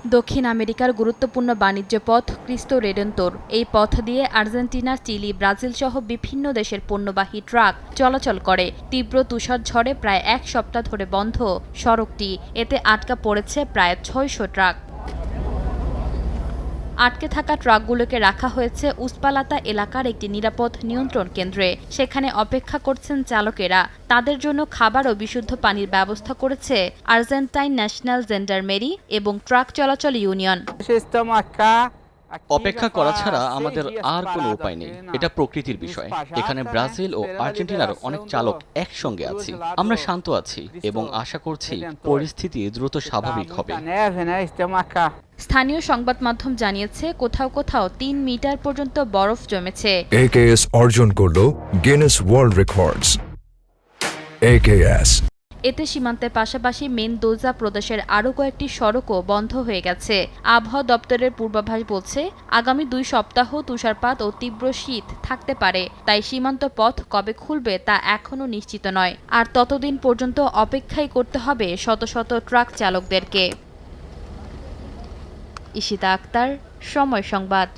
দক্ষিণ আমেরিকার গুরুত্বপূর্ণ বাণিজ্য পথ ক্রিস্তো রেডেন্তোর এই পথ দিয়ে আর্জেন্টিনা, চিলি, ব্রাজিল সহ বিভিন্ন দেশের পণ্যবাহী ট্রাক চলাচল করে। তীব্র তুষারঝড়ে প্রায় এক সপ্তাহ ধরে বন্ধ সড়কটি। এতে আটকা পড়েছে প্রায় ৬০০ ট্রাক। আটকে থাকা ট্রাকগুলোকে রাখা হয়েছে উসপালাতা এলাকার একটি নিরাপদ নিয়ন্ত্রণ কেন্দ্রে। সেখানে অপেক্ষা করছেন চালকেরা। তাদের জন্য খাবার ও বিশুদ্ধ পানির ব্যবস্থা করেছে আর্জেন্টাইন ন্যাশনাল জেন্ডারমেরি এবং ট্রাক চলাচল ইউনিয়ন। অপেক্ষা করা ছাড়া আমাদের আর কোনো উপায় নেই। এটা প্রকৃতির বিষয়। এখানে ব্রাজিল ও আর্জেন্টিনার অনেক চালক একসঙ্গে আছি। আমরা শান্ত আছি এবং আশা করছি পরিস্থিতি দ্রুত স্বাভাবিক হবে। স্থানীয় সংবাদ মাধ্যম জানিয়েছে কোথাও কোথাও ৩ মিটার পর্যন্ত বরফ জমেছে। AKS অর্জন করল গিনেস ওয়ার্ল্ড রেকর্ডস। AKS এতে সীমান্তের পাশাপাশি মেনদোজা প্রদেশের আরও কয়েকটি সড়কও বন্ধ হয়ে গেছে। আবহাওয়া দপ্তরের পূর্বাভাস বলছে আগামী ২ সপ্তাহ তুষারপাত ও তীব্র শীত থাকতে পারে। তাই সীমান্ত পথ কবে খুলবে তা এখনও নিশ্চিত নয়। আর ততদিন পর্যন্ত অপেক্ষাই করতে হবে শত শত ট্রাক চালকদেরকে। ঈশিতা আক্তার, সময় সংবাদ।